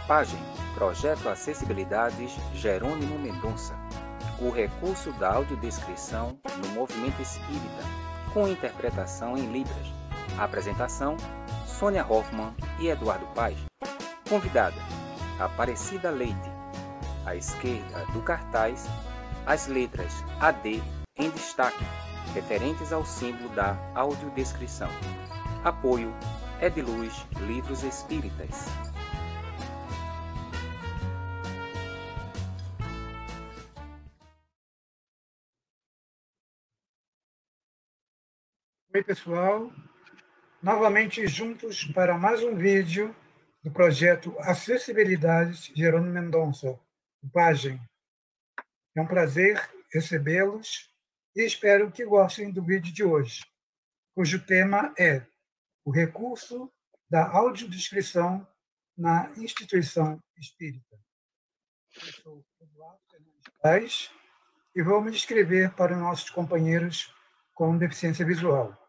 PAGEM, Projeto Acessibilidades Jerônimo Mendonça. O recurso da audiodescrição no movimento espírita, com interpretação em Libras. Apresentação: Sônia Hoffmann e Eduardo Paes. Convidada: Aparecida Leite. À esquerda do cartaz, as letras AD em destaque, referentes ao símbolo da audiodescrição. Apoio: Ediluz Livros Espíritas. Oi, pessoal. Novamente juntos para mais um vídeo do projeto Acessibilidades Jerônimo Mendonça, o PAGEM. É um prazer recebê-los e espero que gostem do vídeo de hoje, cujo tema é o recurso da audiodescrição na instituição espírita. Eu sou Eduardo Fernandes Paes e vou me descrever para os nossos companheiros com deficiência visual.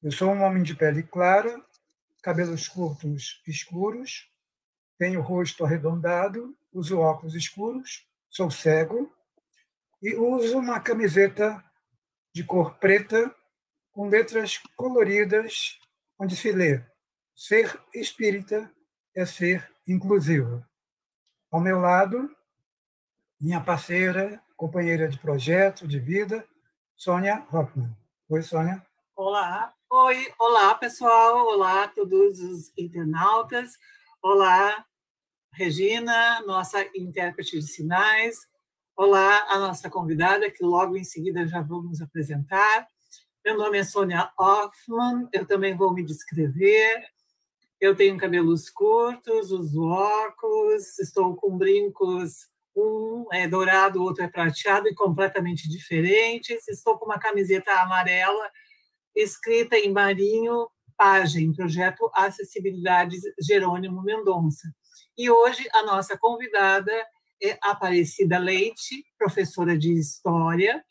Eu sou um homem de pele clara, cabelos curtos escuros, tenho o rosto arredondado, uso óculos escuros, sou cego e uso uma camiseta de cor preta com letras coloridas, onde se lê: ser espírita é ser inclusivo. Ao meu lado, minha parceira, companheira de projeto, de vida, Sônia Hoffmann. Oi, Sônia. Olá. Oi, olá, pessoal. Olá a todos os internautas. Olá, Regina, nossa intérprete de sinais. Olá, a nossa convidada, que logo em seguida já vamos apresentar. Meu nome é Sônia Hoffmann, eu também vou me descrever. Eu tenho cabelos curtos, uso óculos, estou com brincos, um é dourado, o outro é prateado e completamente diferentes. Estou com uma camiseta amarela, escrita em marinho, PAGEM, Projeto Acessibilidades Jerônimo Mendonça. E hoje a nossa convidada é Aparecida Leite, professora de História,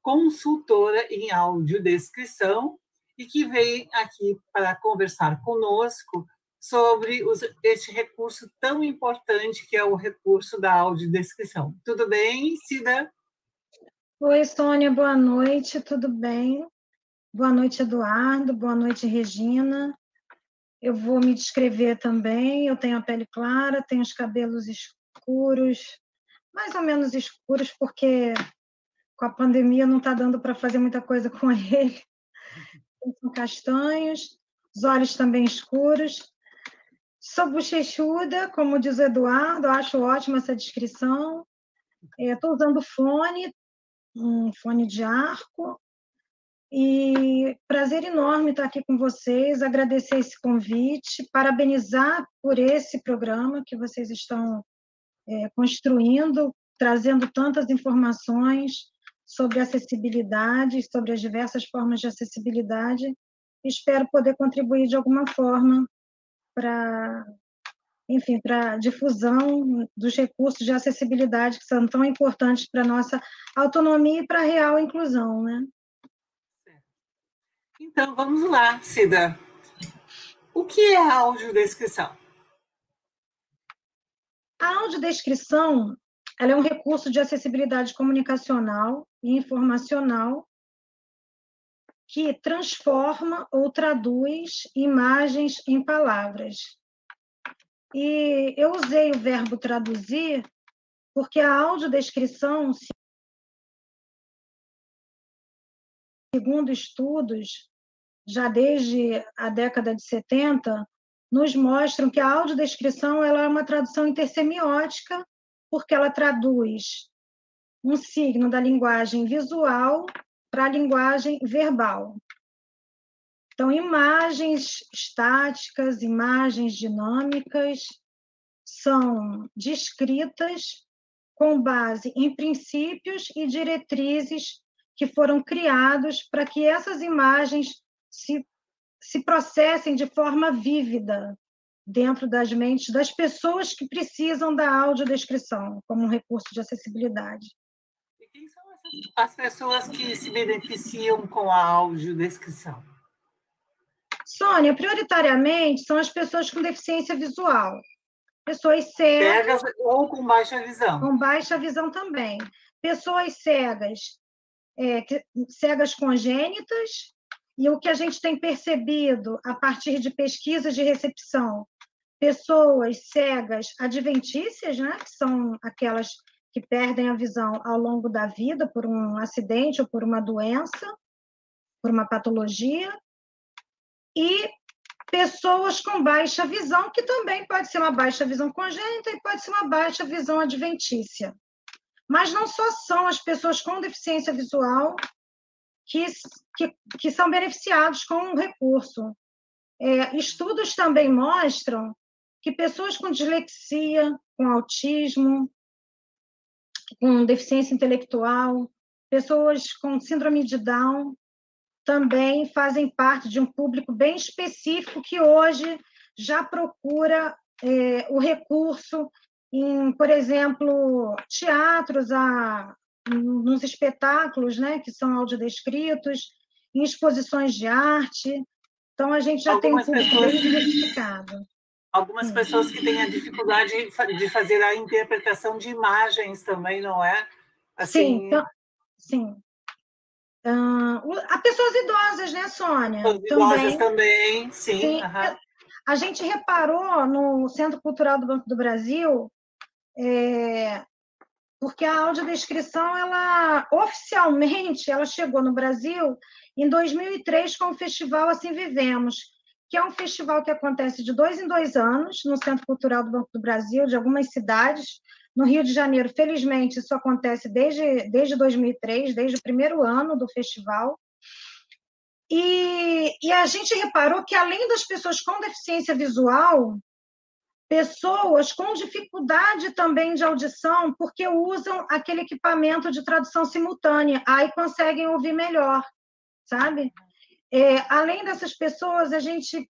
consultora em audiodescrição e que vem aqui para conversar conosco sobre este recurso tão importante que é o recurso da audiodescrição. Tudo bem, Cida? Oi, Sônia, boa noite, tudo bem? Boa noite, Eduardo. Boa noite, Regina. Eu vou me descrever também. Eu tenho a pele clara, tenho os cabelos escuros, mais ou menos escuros, porque com a pandemia não está dando para fazer muita coisa com ele. São castanhos, os olhos também escuros. Sou bochechuda, como diz o Eduardo, eu acho ótima essa descrição. Estou usando fone, um fone de arco. E prazer enorme estar aqui com vocês, agradecer esse convite, parabenizar por esse programa que vocês estão construindo, trazendo tantas informações sobre acessibilidade, sobre as diversas formas de acessibilidade. Espero poder contribuir de alguma forma para, enfim, para a difusão dos recursos de acessibilidade que são tão importantes para a nossa autonomia e para a real inclusão, né? Então, vamos lá, Cida. O que é a audiodescrição? A audiodescrição, ela é um recurso de acessibilidade comunicacional e informacional que transforma ou traduz imagens em palavras. E eu usei o verbo traduzir porque a audiodescrição, segundo estudos, já desde a década de 70, nos mostram que a audiodescrição ela é uma tradução intersemiótica, porque ela traduz um signo da linguagem visual para a linguagem verbal. Então, imagens estáticas, imagens dinâmicas são descritas com base em princípios e diretrizes que foram criados para que essas imagens se processem de forma vívida dentro das mentes das pessoas que precisam da audiodescrição como um recurso de acessibilidade. E quem são as pessoas que se beneficiam com a audiodescrição? Sônia, prioritariamente são as pessoas com deficiência visual. Pessoas cegas ou com baixa visão. Com baixa visão também. Pessoas cegas, cegas congênitas, e o que a gente tem percebido a partir de pesquisas de recepção, pessoas cegas adventícias, né, que são aquelas que perdem a visão ao longo da vida por um acidente ou por uma doença, por uma patologia, e pessoas com baixa visão, que também pode ser uma baixa visão congênita e pode ser uma baixa visão adventícia. Mas não só são as pessoas com deficiência visual que são beneficiados com o recurso. Estudos também mostram que pessoas com dislexia, com autismo, com deficiência intelectual, pessoas com síndrome de Down, também fazem parte de um público bem específico que hoje já procura o recurso em, por exemplo, teatros, nos espetáculos, né, que são audiodescritos, em exposições de arte. Então, a gente já tem um público bem diversificado. Algumas pessoas que têm a dificuldade de fazer a interpretação de imagens também, não é? Assim... Sim, então, sim. Há pessoas idosas, né, Sônia? Pessoas idosas também, sim. Sim. Uhum. A gente reparou no Centro Cultural do Banco do Brasil, porque a audiodescrição, ela oficialmente, ela chegou no Brasil em 2003 com o festival Assim Vivemos, que é um festival que acontece de 2 em 2 anos no Centro Cultural do Banco do Brasil, de algumas cidades. No Rio de Janeiro, felizmente, isso acontece desde 2003, desde o primeiro ano do festival. E a gente reparou que, além das pessoas com deficiência visual, pessoas com dificuldade também de audição, porque usam aquele equipamento de tradução simultânea, aí conseguem ouvir melhor, sabe? Além dessas pessoas, a gente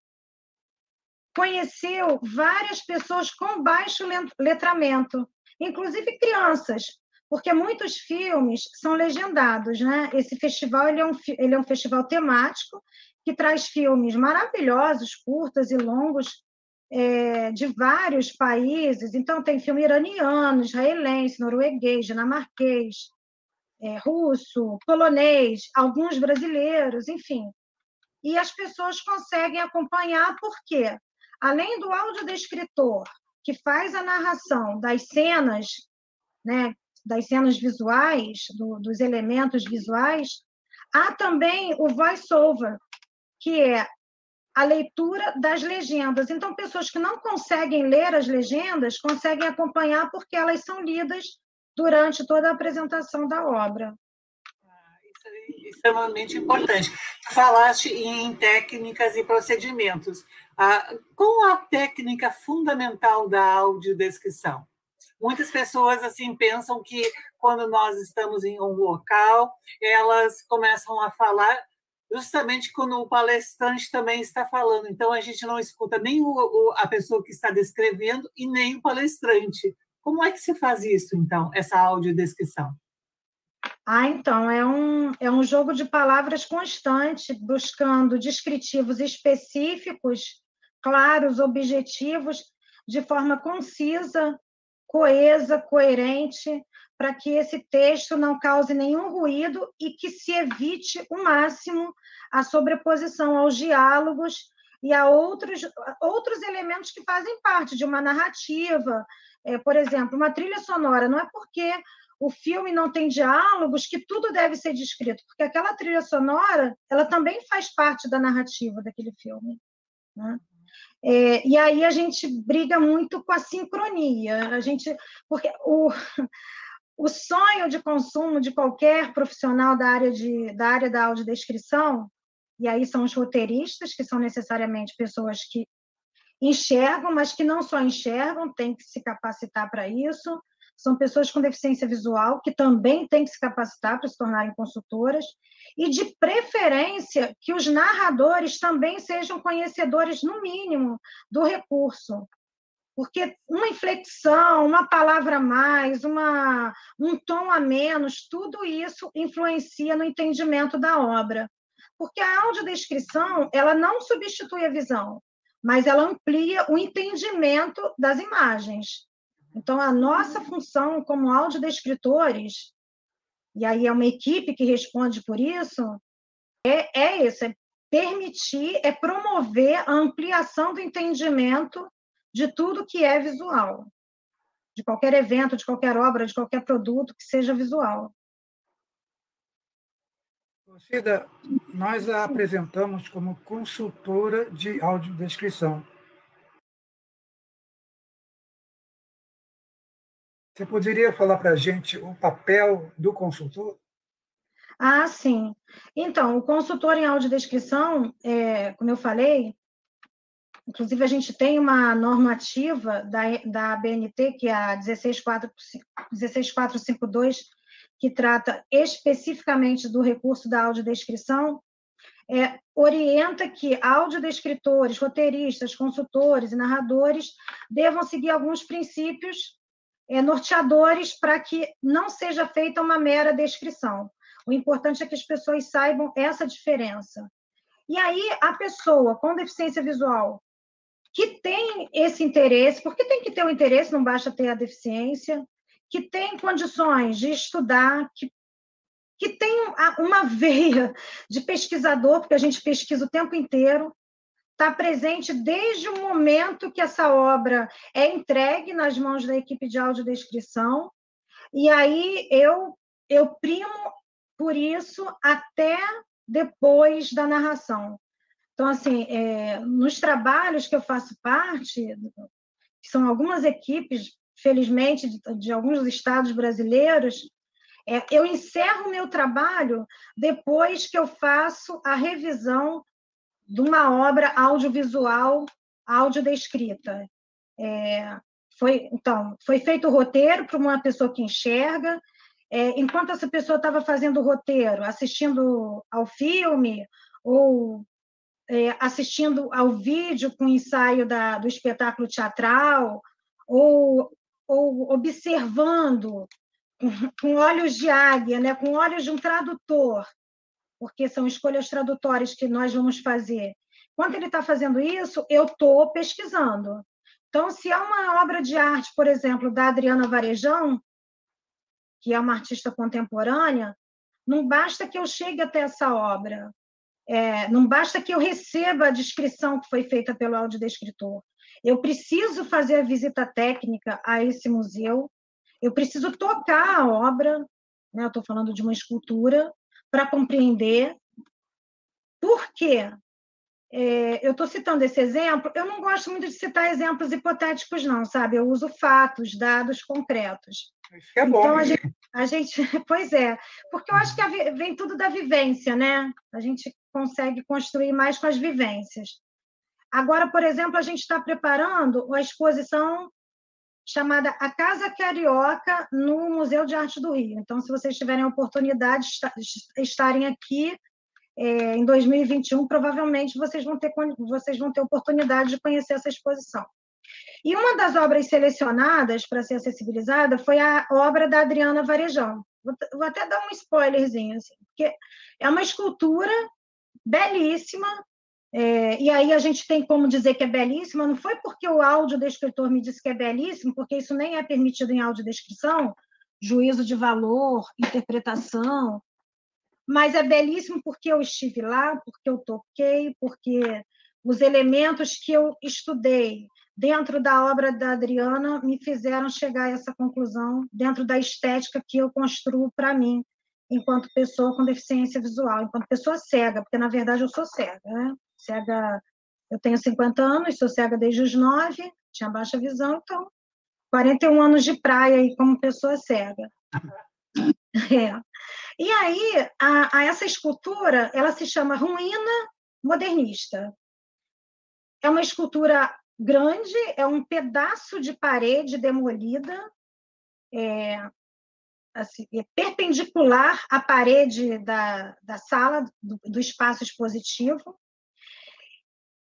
conheceu várias pessoas com baixo letramento, inclusive crianças, porque muitos filmes são legendados, né? Esse festival ele é um festival temático que traz filmes maravilhosos, curtos e longos, de vários países. Então, tem filme iraniano, israelense, norueguês, dinamarquês, russo, polonês, alguns brasileiros, enfim. E as pessoas conseguem acompanhar porque, além do audiodescritor, que faz a narração das cenas, né, das cenas visuais, dos elementos visuais, há também o voice-over, que é a leitura das legendas. Então, pessoas que não conseguem ler as legendas conseguem acompanhar porque elas são lidas durante toda a apresentação da obra. Isso é extremamente importante. Falaste em técnicas e procedimentos. Qual a técnica fundamental da audiodescrição? Muitas pessoas assim pensam que quando nós estamos em um local, elas começam a falar justamente quando o palestrante também está falando. Então, a gente não escuta nem a pessoa que está descrevendo e nem o palestrante. Como é que se faz isso, então, essa audiodescrição? Então, é um jogo de palavras constante, buscando descritivos específicos, claros, objetivos, de forma concisa, coesa, coerente, para que esse texto não cause nenhum ruído e que se evite o máximo a sobreposição aos diálogos e a outros elementos que fazem parte de uma narrativa. Por exemplo, uma trilha sonora. Não é porque o filme não tem diálogos que tudo deve ser descrito, porque aquela trilha sonora, ela também faz parte da narrativa daquele filme, né? E aí a gente briga muito com a sincronia, porque o sonho de consumo de qualquer profissional da área da audiodescrição, e aí são os roteiristas, que são necessariamente pessoas que enxergam, mas que não só enxergam, têm que se capacitar para isso, são pessoas com deficiência visual, que também têm que se capacitar para se tornarem consultoras, e, de preferência, que os narradores também sejam conhecedores, no mínimo, do recurso. Porque uma inflexão, uma palavra a mais, um tom a menos, tudo isso influencia no entendimento da obra. Porque a audiodescrição, ela não substitui a visão, mas ela amplia o entendimento das imagens. Então, a nossa função como audiodescritores, e aí é uma equipe que responde por isso, é isso, é permitir, é promover a ampliação do entendimento de tudo que é visual, de qualquer evento, de qualquer obra, de qualquer produto que seja visual. Cida, nós a apresentamos como consultora de audiodescrição. Você poderia falar para a gente o papel do consultor? Ah, sim. Então, o consultor em audiodescrição, como eu falei, inclusive a gente tem uma normativa da ABNT, que é a 16452, que trata especificamente do recurso da audiodescrição, orienta que audiodescritores, roteiristas, consultores e narradores devam seguir alguns princípios norteadores para que não seja feita uma mera descrição. O importante é que as pessoas saibam essa diferença. E aí, a pessoa com deficiência visual que tem esse interesse, porque tem que ter o interesse, não basta ter a deficiência, que tem condições de estudar, que tem uma veia de pesquisador, porque a gente pesquisa o tempo inteiro, está presente desde o momento que essa obra é entregue nas mãos da equipe de audiodescrição, e aí eu primo por isso até depois da narração. Então, assim, nos trabalhos que eu faço parte, que são algumas equipes, felizmente, de alguns estados brasileiros, eu encerro o meu trabalho depois que eu faço a revisão de uma obra audiovisual, audiodescrita. Foi feito o roteiro para uma pessoa que enxerga. Enquanto essa pessoa estava fazendo o roteiro, assistindo ao filme ou assistindo ao vídeo com ensaio do espetáculo teatral, ou observando com olhos de águia, né, com olhos de um tradutor, porque são escolhas tradutórias que nós vamos fazer. Quando ele está fazendo isso, eu estou pesquisando. Então, se é uma obra de arte, por exemplo, da Adriana Varejão, que é uma artista contemporânea, não basta que eu chegue até essa obra, não basta que eu receba a descrição que foi feita pelo audiodescritor. Eu preciso fazer a visita técnica a esse museu, eu preciso tocar a obra, né? Eu estou falando de uma escultura, para compreender. Por quê? Eu estou citando esse exemplo, eu não gosto muito de citar exemplos hipotéticos, não, sabe? Eu uso fatos, dados concretos. Isso é bom. Então, a gente, pois é, porque eu acho que vem tudo da vivência, né? A gente consegue construir mais com as vivências. Agora, por exemplo, a gente está preparando a exposição chamada A Casa Carioca no Museu de Arte do Rio. Então, se vocês tiverem a oportunidade de estarem aqui em 2021, provavelmente vocês vão ter oportunidade de conhecer essa exposição. E uma das obras selecionadas para ser acessibilizada foi a obra da Adriana Varejão. Vou até dar um spoilerzinho, assim, porque é uma escultura belíssima, e aí a gente tem como dizer que é belíssima, não foi porque o audiodescritor me disse que é belíssimo, porque isso nem é permitido em audiodescrição, juízo de valor, interpretação, mas é belíssimo porque eu estive lá, porque eu toquei, porque os elementos que eu estudei dentro da obra da Adriana me fizeram chegar a essa conclusão, dentro da estética que eu construo para mim, enquanto pessoa com deficiência visual, enquanto pessoa cega, porque, na verdade, eu sou cega, né? Cega, eu tenho 50 anos, sou cega desde os 9, tinha baixa visão, então, 41 anos de praia aí como pessoa cega. E aí, essa escultura, ela se chama Ruína Modernista. É uma escultura grande, é um pedaço de parede demolida, assim, perpendicular à parede da sala, do espaço expositivo,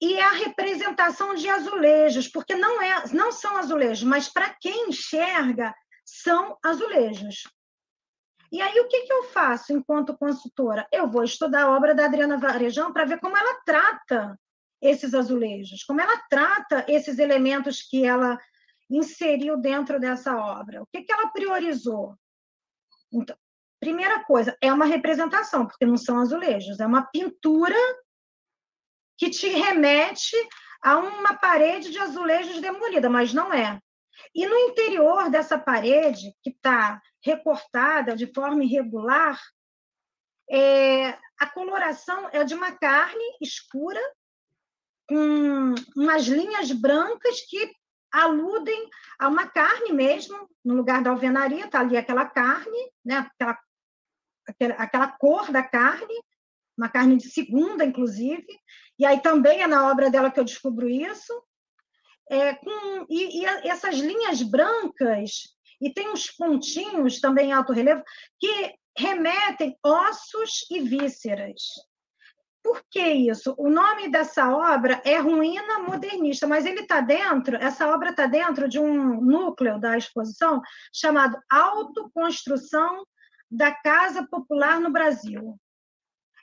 e é a representação de azulejos, porque não são azulejos, mas para quem enxerga, são azulejos. E aí, o que eu faço enquanto consultora? Eu vou estudar a obra da Adriana Varejão para ver como ela trata esses azulejos, como ela trata esses elementos que ela inseriu dentro dessa obra. O que ela priorizou? Então, primeira coisa, é uma representação, porque não são azulejos, é uma pintura que te remete a uma parede de azulejos demolida, mas não é. E no interior dessa parede, que está recortada de forma irregular, a coloração é de uma carne escura, com umas linhas brancas que aludem a uma carne mesmo, no lugar da alvenaria, está ali aquela carne, né? aquela cor da carne, uma carne de segunda, inclusive, e aí também é na obra dela que eu descubro isso, e essas linhas brancas, e tem uns pontinhos também em alto relevo, que remetem ossos e vísceras. Por que isso? O nome dessa obra é Ruína Modernista, mas essa obra está dentro de um núcleo da exposição chamado Autoconstrução da Casa Popular no Brasil.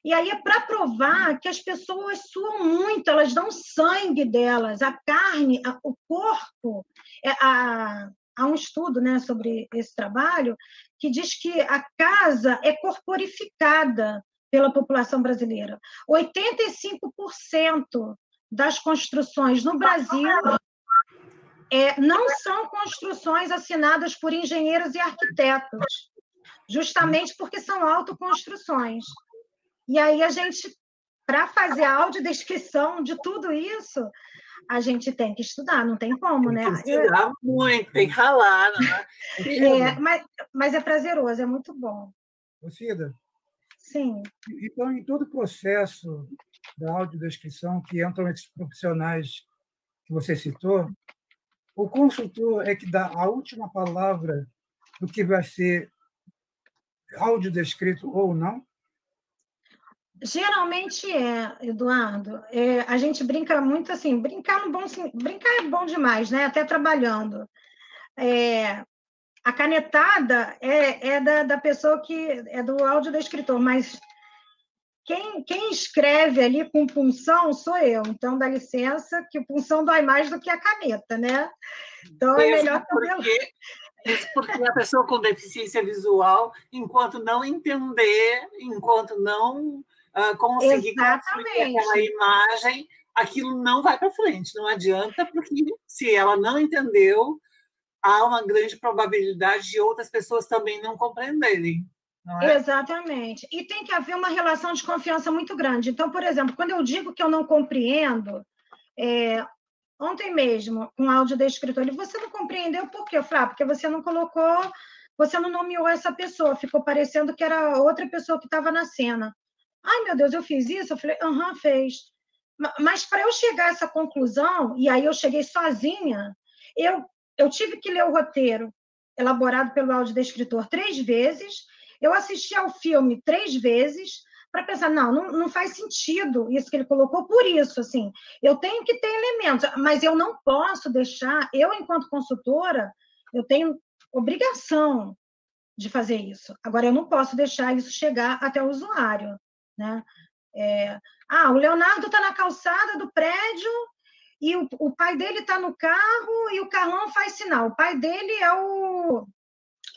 E aí é para provar que as pessoas suam muito, elas dão sangue delas, a carne, o corpo. Há um estudo, né, sobre esse trabalho que diz que a casa é corporificada pela população brasileira. 85% das construções no Brasil não são construções assinadas por engenheiros e arquitetos, justamente porque são autoconstruções. E aí a gente, para fazer a audiodescrição de tudo isso, a gente tem que estudar, não tem como, né? Tem que estudar muito, tem que ralar, né? Mas é prazeroso, é muito bom. Cida? Sim. Então, em todo o processo da audiodescrição, que entram esses profissionais que você citou, o consultor é que dá a última palavra do que vai ser audiodescrito ou não? Geralmente Eduardo. A gente brinca muito assim, brincar é bom demais, né? Até trabalhando. A canetada da pessoa que é do audiodescritor, mas quem escreve ali com punção sou eu. Então, dá licença, que o punção dói mais do que a caneta, né? Então, é melhor Isso porque a pessoa com deficiência visual, enquanto não entender, enquanto não conseguir construir aquela imagem, aquilo não vai para frente. Não adianta, porque se ela não entendeu, há uma grande probabilidade de outras pessoas também não compreenderem. Não é? Exatamente. E tem que haver uma relação de confiança muito grande. Então, por exemplo, quando eu digo que eu não compreendo, ontem mesmo, com áudio da escritora, você não compreendeu por quê? Eu falei, porque você não colocou, você não nomeou essa pessoa, ficou parecendo que era outra pessoa que estava na cena. Ai, meu Deus, eu fiz isso? Eu falei, fez. Mas para eu chegar a essa conclusão, e aí eu cheguei sozinha, eu tive que ler o roteiro elaborado pelo audiodescritor 3 vezes, eu assisti ao filme 3 vezes, para pensar, não faz sentido isso que ele colocou, por isso, assim, eu tenho que ter elementos, mas eu não posso deixar, eu, enquanto consultora, eu tenho obrigação de fazer isso. Agora, eu não posso deixar isso chegar até o usuário, né? O Leonardo está na calçada do prédio e o pai dele está no carro e o Carlão faz sinal. O pai dele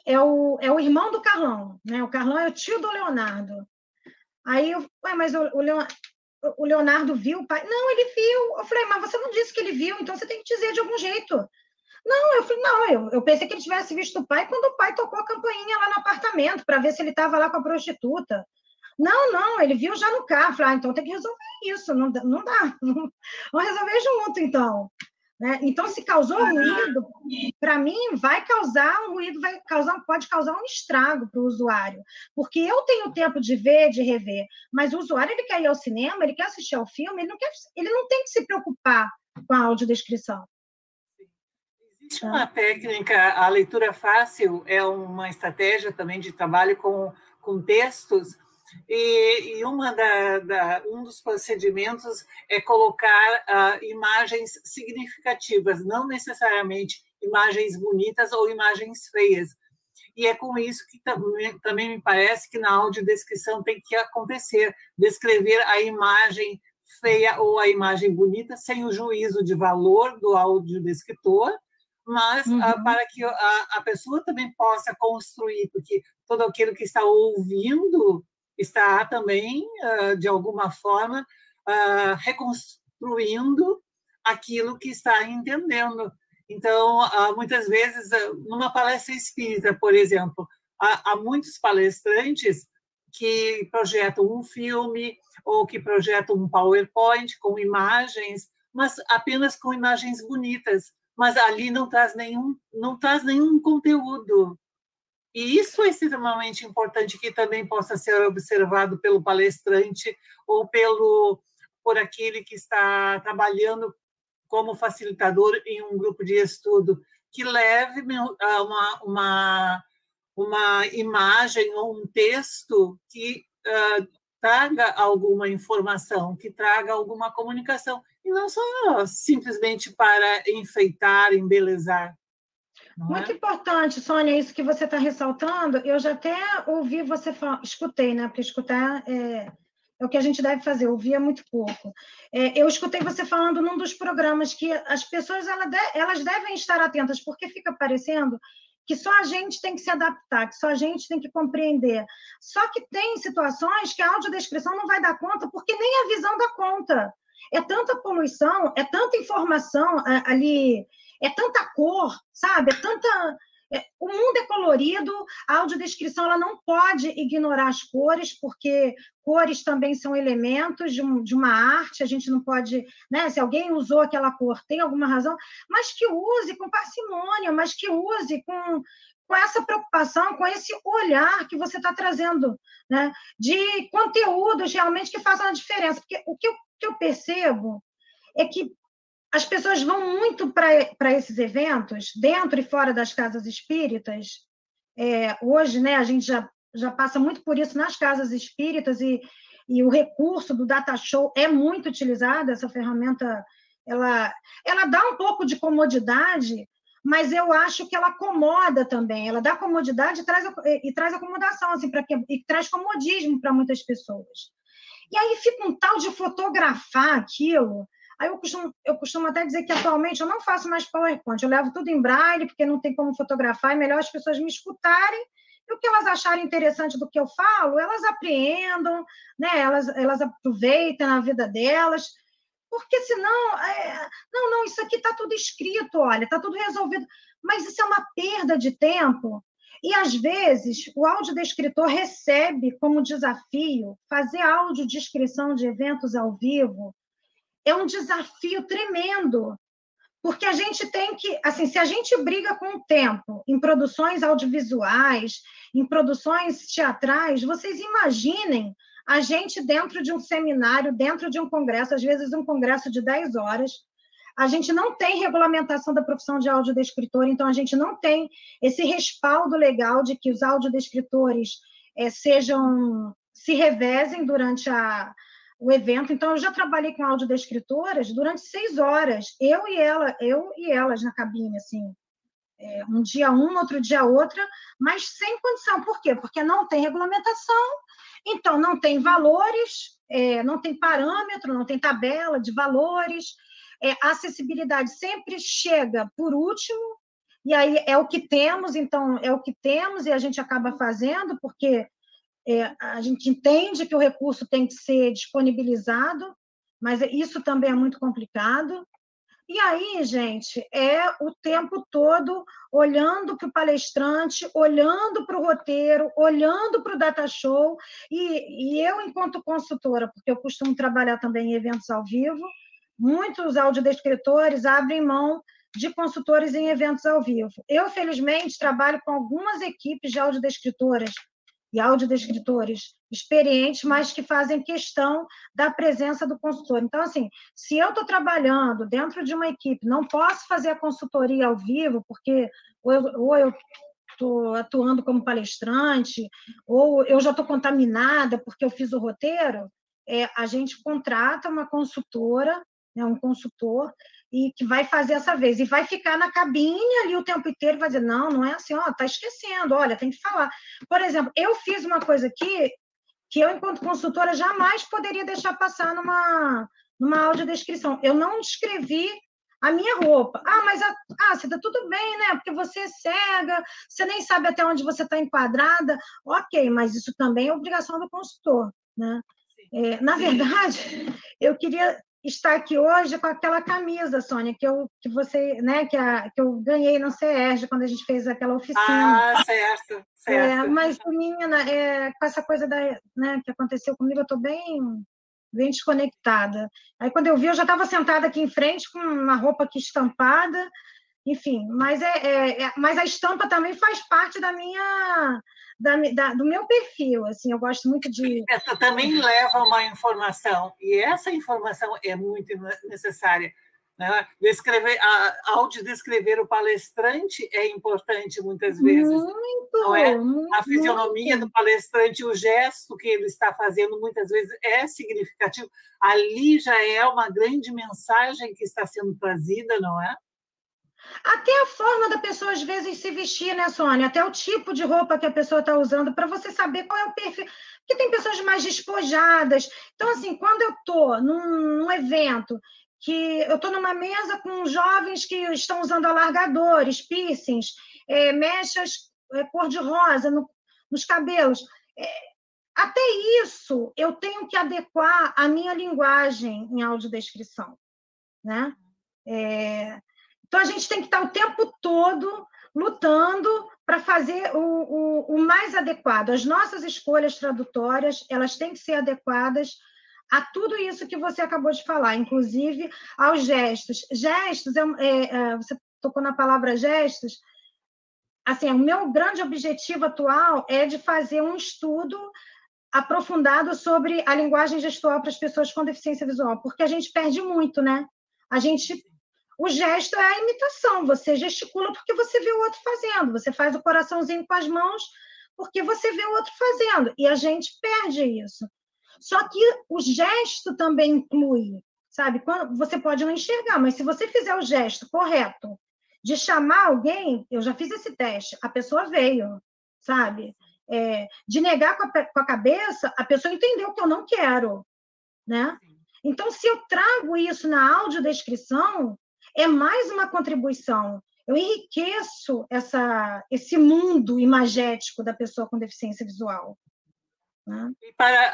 é o irmão do Carlão, né? O Carlão é o tio do Leonardo. Aí mas o Leonardo viu o pai? Não, ele viu. Eu falei, mas você não disse que ele viu, então você tem que dizer de algum jeito. Não, eu falei, eu pensei que ele tivesse visto o pai quando o pai tocou a campainha lá no apartamento para ver se ele estava lá com a prostituta. Não, ele viu já no carro. Falei, então tem que resolver isso, não dá. Vamos resolver junto, então. Né? Então, se causou ruído, para mim, vai causar um ruído, pode causar um estrago para o usuário, porque eu tenho tempo de ver, de rever, mas o usuário ele quer ir ao cinema, ele quer assistir ao filme, ele não tem que se preocupar com a audiodescrição. Existe uma técnica, a leitura fácil é uma estratégia também de trabalho com textos, e um dos procedimentos é colocar imagens significativas, não necessariamente imagens bonitas ou imagens feias. E é com isso que também me parece que na audiodescrição tem que acontecer, descrever a imagem feia ou a imagem bonita, sem o juízo de valor do audiodescritor, mas para que a pessoa também possa construir, porque todo aquele que está ouvindo está também, de alguma forma, reconstruindo aquilo que está entendendo. Então, muitas vezes, numa palestra espírita, por exemplo, há muitos palestrantes que projetam um filme ou que projetam um PowerPoint com imagens, mas apenas com imagens bonitas, mas ali não traz nenhum conteúdo. E isso é extremamente importante que também possa ser observado pelo palestrante ou por aquele que está trabalhando como facilitador em um grupo de estudo, que leve uma imagem ou um texto que traga alguma informação, que traga alguma comunicação, e não só simplesmente para enfeitar, embelezar. Muito importante, Sônia, isso que você está ressaltando. Eu já até ouvi você falar, escutei, né? Porque escutar é o que a gente deve fazer, ouvir é muito pouco. Eu escutei você falando num dos programas que as pessoas elas devem estar atentas, porque fica parecendo que só a gente tem que se adaptar, que só a gente tem que compreender. Só que tem situações que a audiodescrição não vai dar conta, porque nem a visão dá conta. É tanta poluição, é tanta informação ali, é tanta cor, sabe? O mundo é colorido, a audiodescrição ela não pode ignorar as cores, porque cores também são elementos de uma arte, a gente não pode, né? Se alguém usou aquela cor, tem alguma razão, mas que use com parcimônia, mas que use com essa preocupação, com esse olhar que você está trazendo, né? De conteúdos realmente que façam a diferença. Porque o que eu percebo é que as pessoas vão muito para esses eventos, dentro e fora das casas espíritas. Hoje, né, a gente já passa muito por isso nas casas espíritas, e o recurso do data show é muito utilizado, essa ferramenta, ela dá um pouco de comodidade, mas eu acho que ela acomoda também, ela dá comodidade e traz acomodação, assim, e traz comodismo para muitas pessoas. E aí fica um tal de fotografar aquilo. Aí eu costumo até dizer que atualmente eu não faço mais PowerPoint, eu levo tudo em braille, porque não tem como fotografar, é melhor as pessoas me escutarem, e o que elas acharem interessante do que eu falo, elas apreendam, né? Elas aproveitem na vida delas, porque senão, não, isso aqui está tudo escrito, olha, está tudo resolvido, mas isso é uma perda de tempo. E, às vezes, o audiodescritor recebe como desafio fazer audiodescrição de eventos ao vivo. É um desafio tremendo, porque a gente tem que, assim, se a gente briga com o tempo em produções audiovisuais, em produções teatrais, vocês imaginem a gente dentro de um seminário, dentro de um congresso, às vezes um congresso de 10 horas, a gente não tem regulamentação da profissão de audiodescritor, então a gente não tem esse respaldo legal de que os audiodescritores se revezem durante o evento. Então, eu já trabalhei com audiodescritoras durante 6 horas, eu e elas na cabine, assim, um dia uma, outro dia outra, mas sem condição. Por quê? Porque não tem regulamentação, então não tem valores, não tem parâmetro, não tem tabela de valores, a acessibilidade sempre chega por último, e aí é o que temos, então é o que temos, e a gente acaba fazendo, porque a gente entende que o recurso tem que ser disponibilizado, mas isso também é muito complicado. E aí, gente, é o tempo todo olhando para o palestrante, olhando para o roteiro, olhando para o data show, e eu, enquanto consultora, porque eu costumo trabalhar também em eventos ao vivo, muitos audiodescritores abrem mão de consultores em eventos ao vivo. Eu, felizmente, trabalho com algumas equipes de audiodescritoras e audiodescritores experientes, mas que fazem questão da presença do consultor. Então, assim, se eu estou trabalhando dentro de uma equipe, não posso fazer a consultoria ao vivo, porque ou eu estou atuando como palestrante, ou eu já estou contaminada porque eu fiz o roteiro, a gente contrata uma consultora, né, um consultor, e que vai fazer essa vez, e vai ficar na cabine ali o tempo inteiro, vai dizer, não é assim, tá esquecendo, olha, tem que falar. Por exemplo, eu fiz uma coisa aqui que eu, enquanto consultora, jamais poderia deixar passar numa audiodescrição. Eu não descrevi a minha roupa. Mas você tá tudo bem, né? Porque você é cega, você nem sabe até onde você está enquadrada. Ok, mas isso também é obrigação do consultor, né? Na verdade, eu queria estar aqui hoje com aquela camisa, Sônia, que você, né, que eu ganhei no CERJ quando a gente fez aquela oficina. Certo. Mas, menina, com essa coisa né, que aconteceu comigo, eu estou bem desconectada. Aí, quando eu vi, eu já estava sentada aqui em frente com uma roupa aqui estampada, enfim, mas a estampa também faz parte do meu perfil, assim, eu gosto muito de... Essa também leva uma informação, e essa informação é muito necessária, né? Audiodescrever o palestrante é importante muitas vezes. Muito, não é? Muito, a fisionomia do palestrante, o gesto que ele está fazendo, muitas vezes é significativo. Ali já é uma grande mensagem que está sendo trazida, não é? Até a forma da pessoa, às vezes, se vestir, né, Sônia? Até o tipo de roupa que a pessoa está usando, para você saber qual é o perfil. Porque tem pessoas mais despojadas. Então, assim, quando eu estou num evento, que eu estou numa mesa com jovens que estão usando alargadores, piercings, mechas cor-de-rosa nos cabelos, até isso eu tenho que adequar a minha linguagem em audiodescrição, né? Então, a gente tem que estar o tempo todo lutando para fazer o mais adequado. As nossas escolhas tradutórias, elas têm que ser adequadas a tudo isso que você acabou de falar, inclusive aos gestos. Gestos, você tocou na palavra gestos, assim, o meu grande objetivo atual é de fazer um estudo aprofundado sobre a linguagem gestual para as pessoas com deficiência visual, porque a gente perde muito, né? O gesto é a imitação, você gesticula porque você vê o outro fazendo, você faz o coraçãozinho com as mãos porque você vê o outro fazendo, e a gente perde isso. Só que o gesto também inclui, sabe? Você pode não enxergar, mas se você fizer o gesto correto de chamar alguém, eu já fiz esse teste, a pessoa veio, sabe? De negar com a cabeça, a pessoa entendeu que eu não quero, né? Então, se eu trago isso na audiodescrição, é mais uma contribuição. Eu enriqueço esse mundo imagético da pessoa com deficiência visual. Né? E para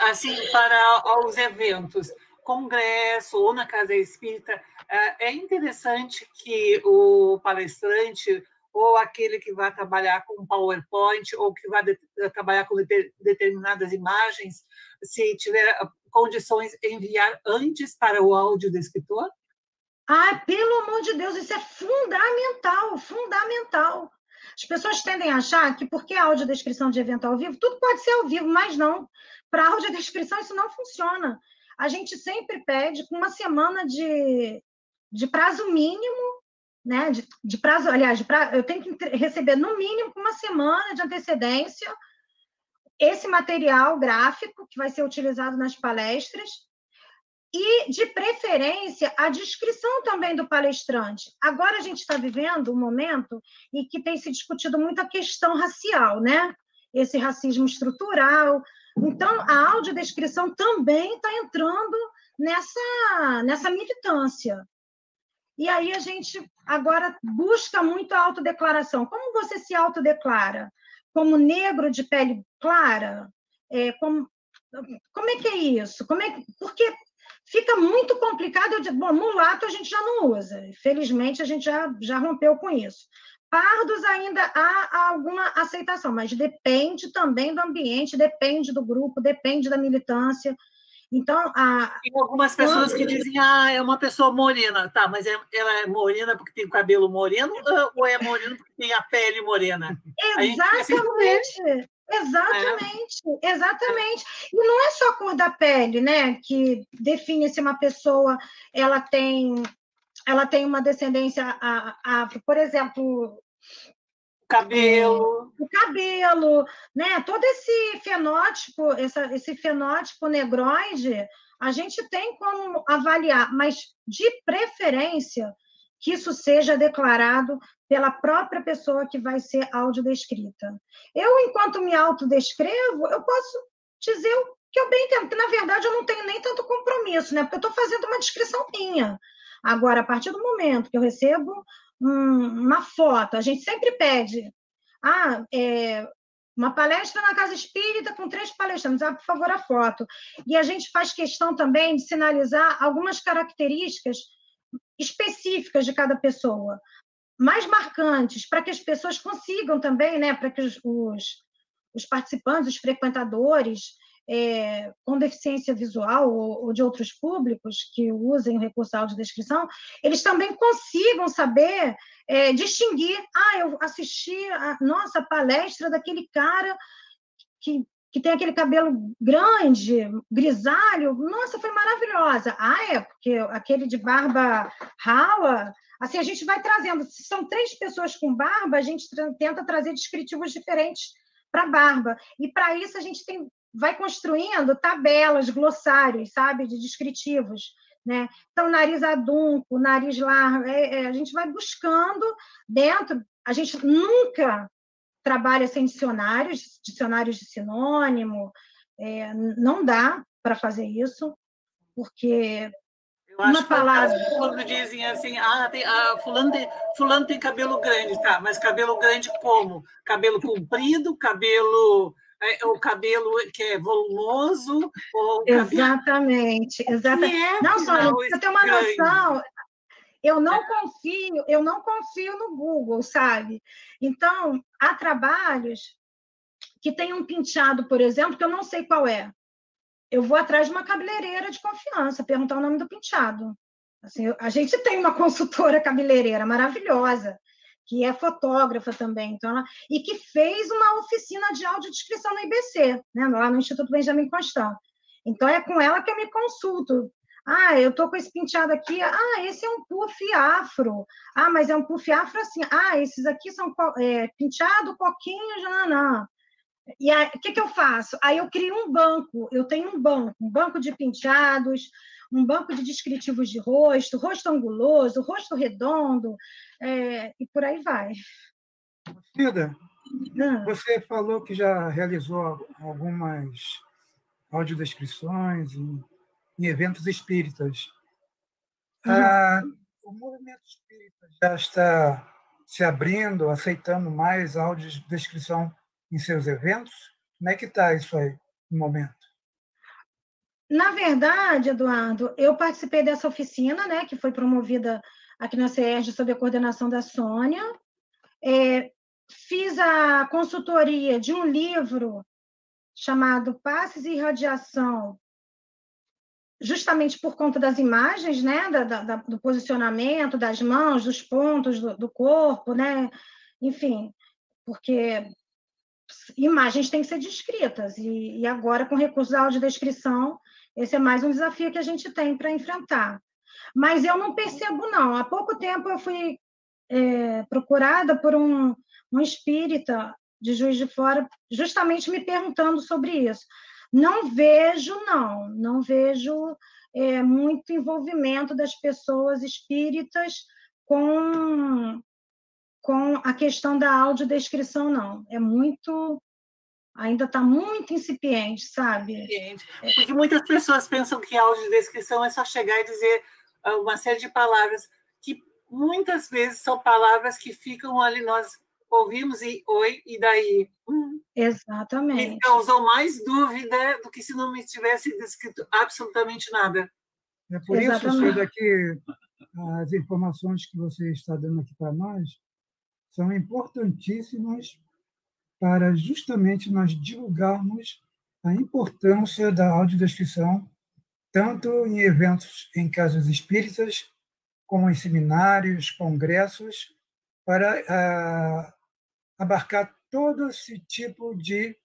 os eventos, congresso ou na Casa Espírita, é interessante que o palestrante ou aquele que vai trabalhar com PowerPoint ou que vai trabalhar com determinadas imagens, se tiver condições, enviar antes para o audiodescritor? Pelo amor de Deus, isso é fundamental, fundamental. As pessoas tendem a achar que porque a audiodescrição de evento ao vivo, tudo pode ser ao vivo, mas não. Para a audiodescrição isso não funciona. A gente sempre pede com uma semana de prazo mínimo, né? De prazo, aliás, eu tenho que receber no mínimo com uma semana de antecedência esse material gráfico que vai ser utilizado nas palestras, e, de preferência, a descrição também do palestrante. Agora a gente está vivendo um momento em que tem se discutido muito a questão racial, né? Esse racismo estrutural. Então, a audiodescrição também está entrando nessa militância. E aí a gente agora busca muito a autodeclaração. Como você se autodeclara? Como negro de pele clara? Como é que é isso? Porque fica muito complicado. Eu digo, bom, mulato a gente já não usa. Felizmente, a gente já rompeu com isso. Pardos ainda há alguma aceitação, mas depende também do ambiente, depende do grupo, depende da militância. Então, tem algumas pessoas que dizem, é uma pessoa morena. Tá, mas ela é morena porque tem o cabelo moreno ou é morena porque tem a pele morena? Exatamente. Exatamente. E não é só a cor da pele, né, que define se uma pessoa ela tem uma descendência afro. Por exemplo, o cabelo, né? Todo esse fenótipo negroide, a gente tem como avaliar, mas de preferência que isso seja declarado pela própria pessoa que vai ser audiodescrita. Eu, enquanto me autodescrevo, eu posso dizer que eu bem entendo, que na verdade eu não tenho nem tanto compromisso, né? Porque eu estou fazendo uma descrição minha. Agora, a partir do momento que eu recebo uma foto, a gente sempre pede, uma palestra na Casa Espírita com 3 palestrantes, por favor, a foto. E a gente faz questão também de sinalizar algumas características específicas de cada pessoa, mais marcantes, para que as pessoas consigam também, né, para que os participantes, os frequentadores com deficiência visual ou de outros públicos que usem o recurso à audiodescrição, eles também consigam saber distinguir, eu assisti a nossa palestra daquele cara que tem aquele cabelo grande, grisalho, nossa, foi maravilhosa. Porque aquele de barba rala, assim, a gente vai trazendo, se são 3 pessoas com barba, a gente tenta trazer descritivos diferentes para a barba, e para isso a gente vai construindo tabelas, glossários, sabe, de descritivos, né? Então, nariz adunco, nariz largo, a gente vai buscando dentro, a gente nunca trabalha sem dicionários de sinônimo, não dá para fazer isso, porque eu acho fantástico quando dizem assim, fulano tem cabelo grande, tá, mas cabelo grande como? Cabelo comprido, o cabelo que é volumoso? Ou exatamente. Não, Sônia, você tem uma noção, eu não confio no Google, sabe? Então, há trabalhos que tem um penteado, por exemplo, que eu não sei qual é. Eu vou atrás de uma cabeleireira de confiança, perguntar o nome do penteado. Assim, a gente tem uma consultora cabeleireira maravilhosa, que é fotógrafa também, então e que fez uma oficina de audiodescrição no IBC, né, lá no Instituto Benjamin Constant. Então, é com ela que eu me consulto. Eu estou com esse penteado aqui. Esse é um puff afro. Mas é um puff afro assim. Esses aqui são penteado, coquinho, jananã. E o que eu faço? Aí eu crio um banco. Eu tenho um banco de penteados, um banco de descritivos de rosto anguloso, rosto redondo, e por aí vai. Cida, você falou que já realizou algumas audiodescrições em eventos espíritas. O movimento espírita já está se abrindo, aceitando mais audiodescrição em seus eventos? Como é que está isso aí no momento? Na verdade, Eduardo, eu participei dessa oficina, né, que foi promovida aqui na CERJ sob a coordenação da Sônia. Fiz a consultoria de um livro chamado Passes e Radiação, justamente por conta das imagens, né, do posicionamento das mãos, dos pontos do corpo, né, enfim, porque imagens têm que ser descritas, e agora, com recursos da audiodescrição, esse é mais um desafio que a gente tem para enfrentar. Mas eu não percebo, não. Há pouco tempo eu fui procurada por um espírita de Juiz de Fora, justamente me perguntando sobre isso. Não vejo muito envolvimento das pessoas espíritas com a questão da audiodescrição, não. Ainda está muito incipiente, sabe? Porque muitas pessoas pensam que a audiodescrição é só chegar e dizer uma série de palavras, que muitas vezes são palavras que ficam ali, nós ouvimos e oi, e daí? Exatamente. Me causou mais dúvida do que se não me tivesse descrito absolutamente nada. É por isso, Cida, que as informações que você está dando aqui para nós são importantíssimas para justamente nós divulgarmos a importância da audiodescrição, tanto em eventos em casas espíritas, como em seminários, congressos, para abarcar todo esse tipo de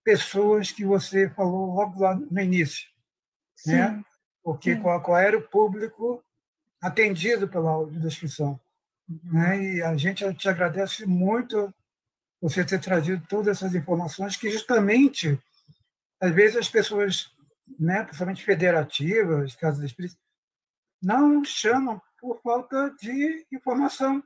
pessoas que você falou logo lá no início, né? Porque qual era o público atendido pela audiodescrição, né? E a gente te agradece muito você ter trazido todas essas informações que justamente, às vezes, as pessoas, né, principalmente federativas, casas espíritas, não chamam por falta de informação.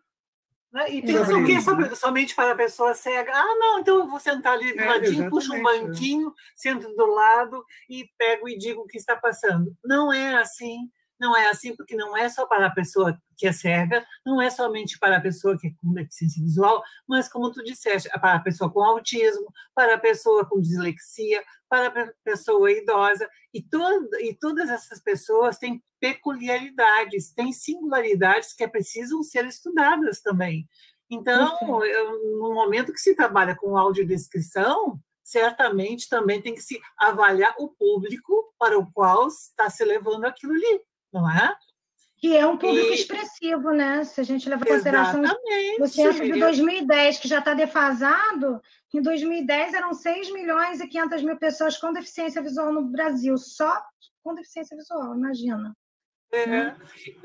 Né? E pensa o quê? Somente para a pessoa cega? Ah, não, então eu vou sentar ali do ladinho, puxo um banquinho, sento do lado e pego e digo o que está passando. Não é assim. Não é assim, porque não é só para a pessoa que é cega, não é somente para a pessoa que é com deficiência visual, mas, como tu disseste, para a pessoa com autismo, para a pessoa com dislexia, para a pessoa idosa, e todas essas pessoas têm peculiaridades, têm singularidades que precisam ser estudadas também. Então, no momento que se trabalha com audiodescrição, certamente também tem que se avaliar o público para o qual está se levando aquilo ali. Não é? Que é um público expressivo, né? Se a gente levar em consideração o censo de 2010, que já está defasado, em 2010 eram 6.500.000 pessoas com deficiência visual no Brasil, só com deficiência visual, imagina.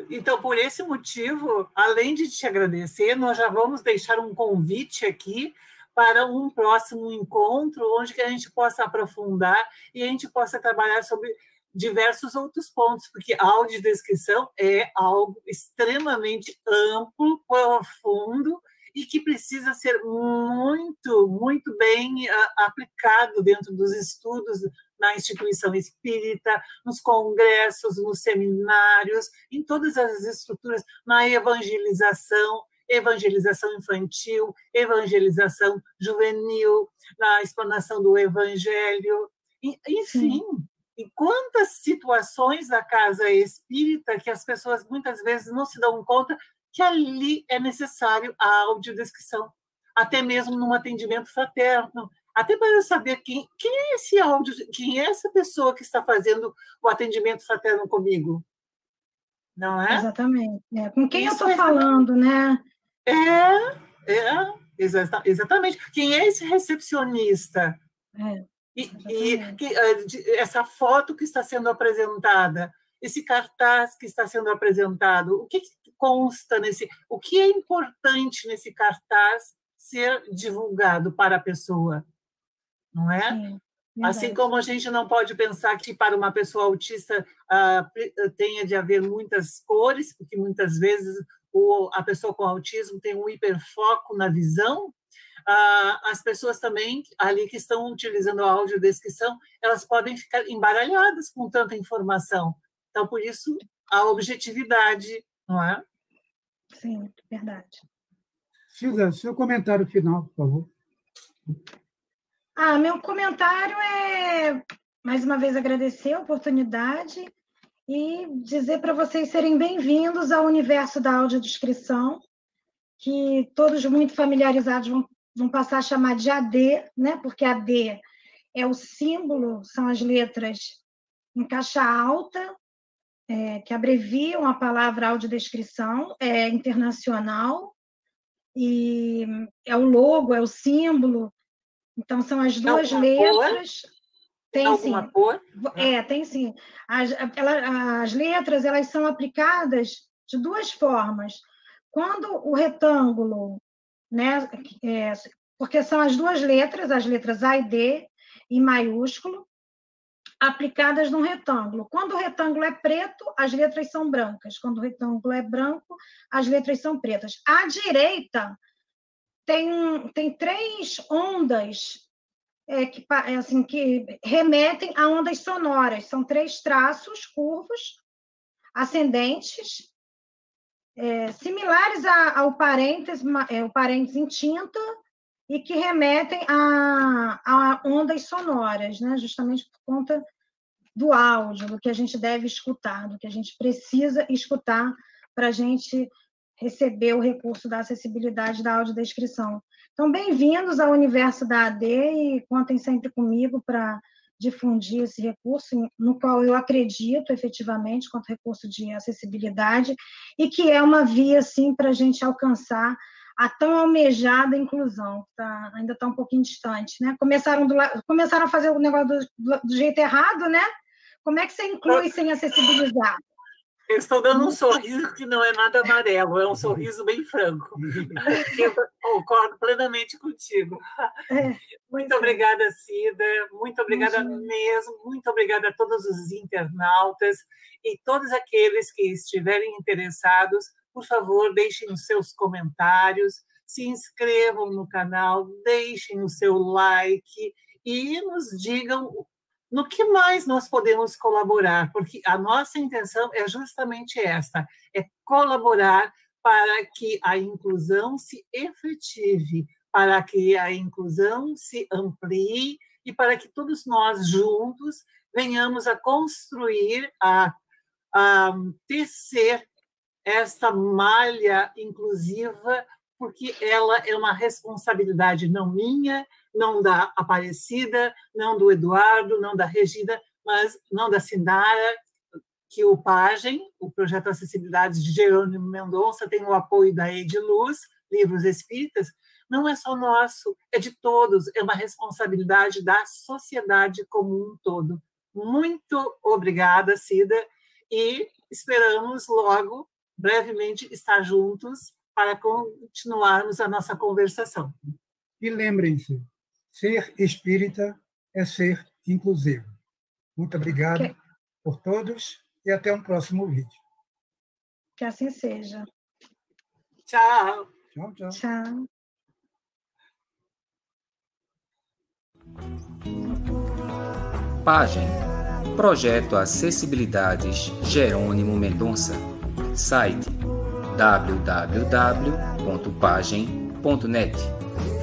Então, por esse motivo, além de te agradecer, nós já vamos deixar um convite aqui para um próximo encontro, onde que a gente possa aprofundar e a gente possa trabalhar sobre diversos outros pontos, porque a audiodescrição é algo extremamente amplo, profundo e que precisa ser muito, muito bem aplicado dentro dos estudos na instituição espírita, nos congressos, nos seminários, em todas as estruturas, na evangelização infantil, evangelização juvenil, na explanação do evangelho, enfim. E quantas situações da casa espírita que as pessoas muitas vezes não se dão conta que ali é necessário a audiodescrição, até mesmo num atendimento fraterno, até para eu saber quem é esse áudio, quem é essa pessoa que está fazendo o atendimento fraterno comigo, não é? Exatamente. Com quem eu estou falando, né? Exatamente. Quem é esse recepcionista? E essa foto que está sendo apresentada, esse cartaz que está sendo apresentado, o que consta nesse, o que é importante nesse cartaz ser divulgado para a pessoa, não é? Sim, assim como a gente não pode pensar que para uma pessoa autista tenha de haver muitas cores, porque muitas vezes a pessoa com autismo tem um hiperfoco na visão. As pessoas também, ali que estão utilizando a audiodescrição, elas podem ficar embaralhadas com tanta informação. Então, por isso, a objetividade, não é? Sim, verdade. Cida, seu comentário final, por favor. Meu comentário é, mais uma vez, agradecer a oportunidade e dizer para vocês serem bem-vindos ao universo da audiodescrição, que todos muito familiarizados vão passar a chamar de AD, né? Porque AD é o símbolo, são as letras em caixa alta, que abreviam a palavra audiodescrição, é internacional, e é o logo, é o símbolo. Então, são as duas letras. Tem alguma cor? Tem sim. As letras, elas são aplicadas de duas formas. Quando o retângulo, né, porque são as duas letras, as letras A e D, em maiúsculo, aplicadas num retângulo. Quando o retângulo é preto, as letras são brancas. Quando o retângulo é branco, as letras são pretas. À direita, tem três ondas que remetem a ondas sonoras. São três traços curvos, ascendentes, similares ao parênteses, o parênteses em tinta, e que remetem a ondas sonoras, né? Justamente por conta do áudio, do que a gente deve escutar, do que a gente precisa escutar para a gente receber o recurso da acessibilidade da audiodescrição. Então, bem-vindos ao universo da AD e contem sempre comigo para difundir esse recurso, no qual eu acredito efetivamente, quanto recurso de acessibilidade, e que é uma via, assim, para a gente alcançar a tão almejada inclusão, que ainda está um pouquinho distante, né? Começaram a fazer o negócio do jeito errado, né? Como é que você inclui sem acessibilizar? Eu estou dando um sorriso que não é nada amarelo, é um sorriso bem franco. Eu concordo plenamente contigo. Muito obrigada, Cida, muito obrigada mesmo, muito obrigada a todos os internautas e todos aqueles que estiverem interessados por favor, deixem os seus comentários, se inscrevam no canal, deixem o seu like e nos digam no que mais nós podemos colaborar, porque a nossa intenção é justamente esta, é colaborar para que a inclusão se efetive, para que a inclusão se amplie e para que todos nós juntos venhamos a construir, a tecer esta malha inclusiva, porque ela é uma responsabilidade não minha, não da Aparecida, não do Eduardo, não da Regina, mas não da Sinara, que o PAGEM, o Projeto Acessibilidade de Jerônimo Mendonça, tem o apoio da Ediluz, Livros Espíritas, não é só nosso, é de todos, é uma responsabilidade da sociedade como um todo. Muito obrigada, Cida, e esperamos logo, brevemente, estar juntos para continuarmos a nossa conversação. E lembrem-se, ser espírita é ser inclusivo. Muito obrigado por todos e até um próximo vídeo. Que assim seja. Tchau. Tchau, tchau. Tchau. PAGEM, Projeto Acessibilidades Jerônimo Mendonça. Site www.pagem.net.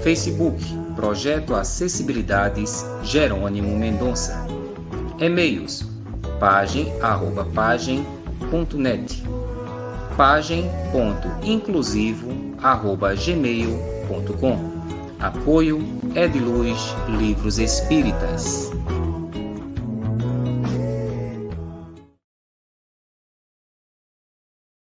Facebook, Projeto Acessibilidades Jerônimo Mendonça. E-mails, pagem@pagem.net, pagem.inclusivo@gmail.com. Apoio Ediluz Livros Espíritas.